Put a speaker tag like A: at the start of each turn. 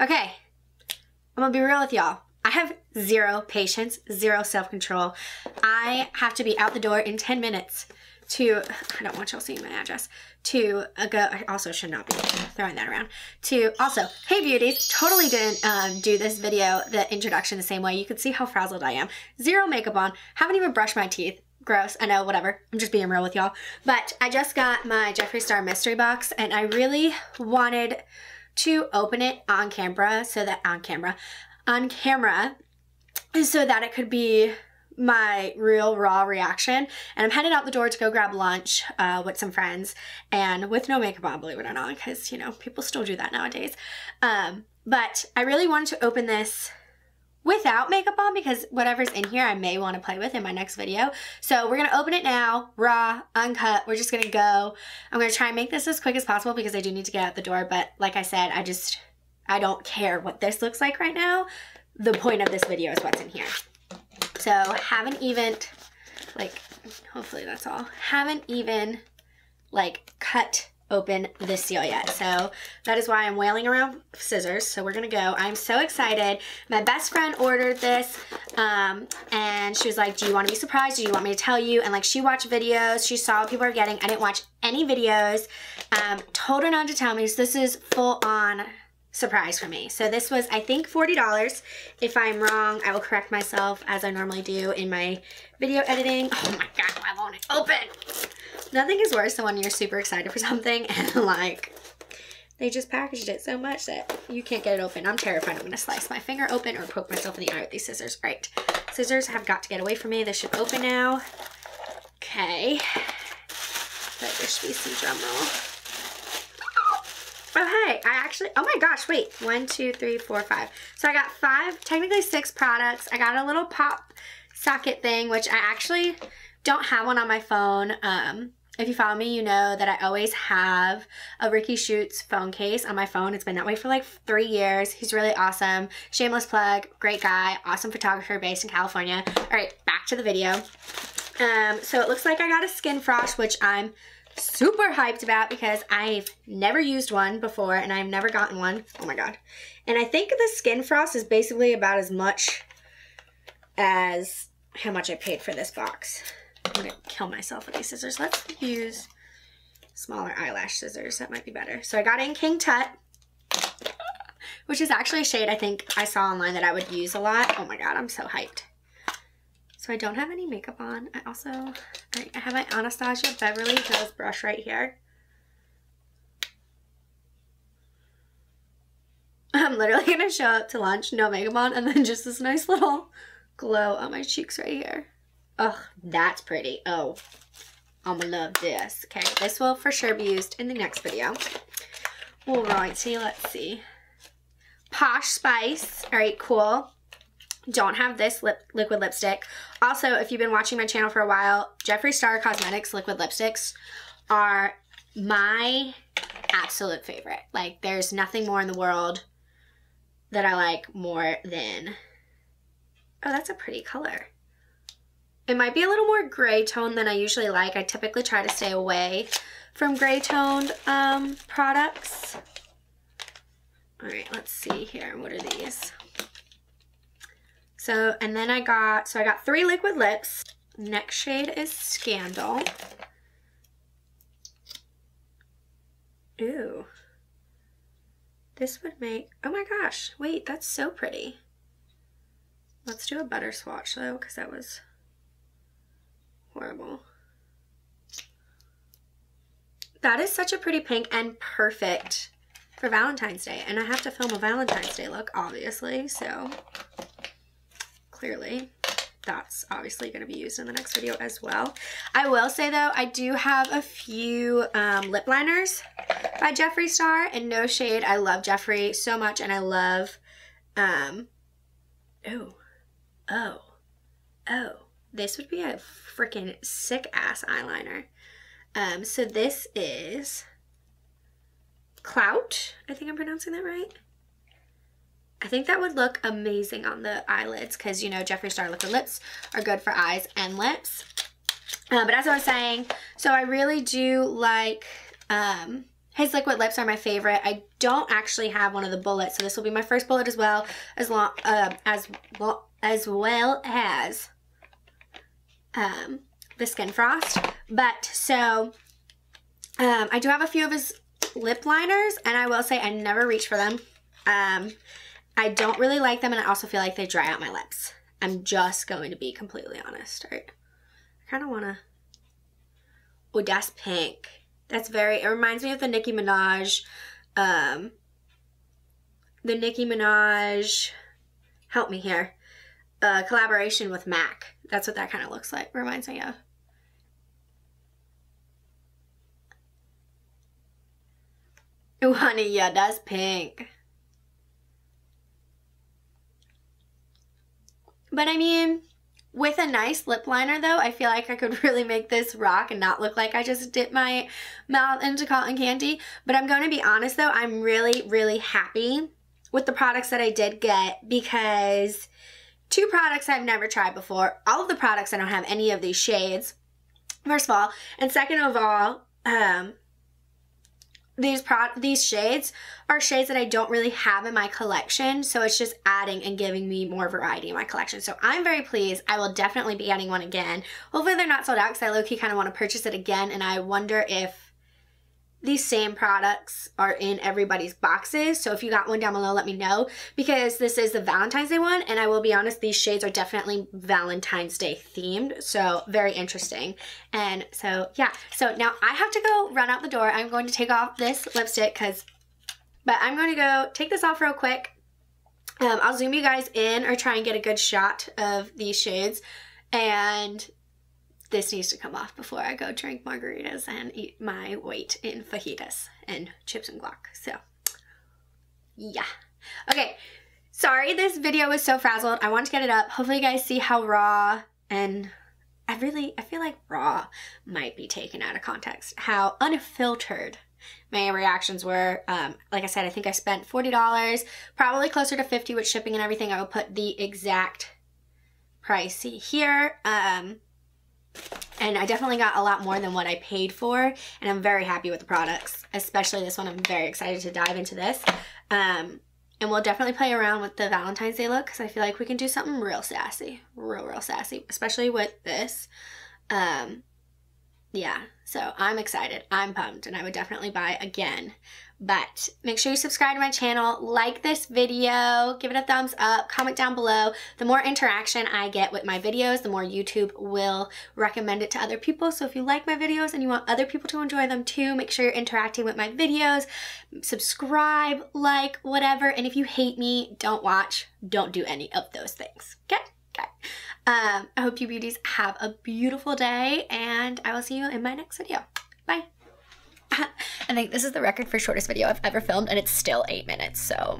A: Okay, I'm gonna be real with y'all. I have zero patience, zero self-control. I have to be out the door in 10 minutes to, I don't want y'all seeing my address, to go, I also should not be throwing that around, to also, hey beauties, totally didn't do this video, the introduction the same way. You can see how frazzled I am. Zero makeup on, haven't even brushed my teeth. Gross, I know, whatever. I'm just being real with y'all. But I just got my Jeffree Star mystery box and I really wanted to open it on camera so that, so that it could be my real raw reaction. And I'm headed out the door to go grab lunch with some friends and with no makeup on, believe it or not, because, you know, people still do that nowadays. But I really wanted to open this without makeup on because whatever's in here I may want to play with in my next video. So we're going to open it now, raw, uncut. We're just going to go. I'm going to try and make this as quick as possible because I do need to get out the door. But like I said, I don't care what this looks like right now. The point of this video is what's in here. So haven't even, like, hopefully that's all. Haven't even, like, cut open this seal yet. So that is why I'm wailing around scissors. So we're gonna go. I'm so excited. My best friend ordered this and she was like, do you want to be surprised? Do you want me to tell you? And like, she watched videos, she saw what people are getting. I didn't watch any videos. Told her not to tell me. So this is full on surprise for me. So this was, I think, $40. If I'm wrong, I will correct myself as I normally do in my video editing. Oh my God, why won't it open? Nothing is worse than when you're super excited for something and like, they just packaged it so much that you can't get it open. I'm terrified I'm gonna slice my finger open or poke myself in the eye with these scissors. All right, scissors have got to get away from me. They should open now. Okay, but there should be some drum roll. Oh, hey, I actually, oh my gosh, wait. 1, 2, 3, 4, 5. So I got 5, technically 6 products. I got a little pop socket thing, which I actually don't have one on my phone. If you follow me, you know that I always have a Ricky Shoots phone case on my phone. It's been that way for like 3 years. He's really awesome. Shameless plug, great guy, awesome photographer based in California. All right, back to the video. So it looks like I got a Skin Frost, which I'm super hyped about because I've never used one before and I've never gotten one. Oh my God. And I think the Skin Frost is basically about as much as how much I paid for this box. I'm gonna kill myself with these scissors. Let's use smaller eyelash scissors. That might be better. So I got in King Tut, which is actually a shade I think I saw online that I would use a lot. Oh my God, I'm so hyped. So I don't have any makeup on. I have my Anastasia Beverly Hills brush right here. I'm literally gonna show up to lunch, no makeup on, and then just this nice little glow on my cheeks right here. Oh, that's pretty. Oh, I'm gonna love this. Okay, this will for sure be used in the next video. Alrighty, let's see. Posh Spice. Alright, cool. Don't have this liquid lipstick. Also, if you've been watching my channel for a while, Jeffree Star Cosmetics liquid lipsticks are my absolute favorite. Like, there's nothing more in the world that I like more than... Oh, that's a pretty color. It might be a little more gray tone than I usually like. I typically try to stay away from gray toned products. All right, let's see here. What are these? So, and then I got 3 liquid lips. Next shade is Scandal. Ooh. This would make, oh my gosh, wait, that's so pretty. Let's do a better swatch though, because that was horrible. That is such a pretty pink and perfect for Valentine's Day. And I have to film a Valentine's Day look, obviously, so clearly that's obviously going to be used in the next video as well. I will say though, I do have a few lip liners by Jeffree Star, and no shade, I love Jeffree so much, and I love, this would be a freaking sick ass eyeliner. So this is Clout, I think I'm pronouncing that right. I think that would look amazing on the eyelids because, you know, Jeffree Star liquid lips are good for eyes and lips. But as I was saying, so I really do like, hey His liquid lips are my favorite. I don't actually have one of the bullets, so this will be my first bullet as well as the Skin Frost. But so I do have a few of his lip liners, and I will say I never reach for them. I don't really like them, and I also feel like they dry out my lips. I'm just going to be completely honest. All right. I kind of want to... Oh, that's pink. That's very... It reminds me of the Nicki Minaj... Help me here. Collaboration with MAC. That's what that kind of looks like. Reminds me of. Oh, honey, yeah, that's pink. But I mean, with a nice lip liner though, I feel like I could really make this rock and not look like I just dipped my mouth into cotton candy. But I'm going to be honest though, I'm really, really happy with the products that I did get, because 2 products I've never tried before. All of the products, I don't have any of these shades, first of all. And second of all, these shades are shades that I don't really have in my collection, so it's just adding and giving me more variety in my collection. So I'm very pleased. I will definitely be adding one again. Hopefully they're not sold out, because I low-key kind of want to purchase it again, and I wonder if these same products are in everybody's boxes. So if you got one down below, let me know, because this is the Valentine's Day one, and I will be honest, these shades are definitely Valentine's Day themed, so very interesting. And so yeah, so now I have to go run out the door. I'm going to take off this lipstick, but I'm going to go take this off real quick. I'll zoom you guys in or try and get a good shot of these shades, and this needs to come off before I go drink margaritas and eat my weight in fajitas and chips and guac. So, yeah. Okay, sorry this video was so frazzled. I want to get it up. Hopefully you guys see how raw, and I feel like raw might be taken out of context, how unfiltered my reactions were. Like I said, I think I spent $40, probably closer to $50 with shipping and everything. I will put the exact price here. And I definitely got a lot more than what I paid for, and I'm very happy with the products, especially this one. I'm very excited to dive into this. And we'll definitely play around with the Valentine's Day look, because I feel like we can do something real sassy, real sassy, especially with this. Yeah, so I'm excited. I'm pumped, and I would definitely buy again. But make sure you subscribe to my channel, like this video, give it a thumbs up, comment down below. The more interaction I get with my videos, the more YouTube will recommend it to other people. So if you like my videos and you want other people to enjoy them too, make sure you're interacting with my videos, subscribe, like, whatever. And if you hate me, don't watch, don't do any of those things. Okay? Okay. I hope you beauties have a beautiful day, and I will see you in my next video. Bye. I think this is the record for shortest video I've ever filmed, and it's still 8 minutes, so...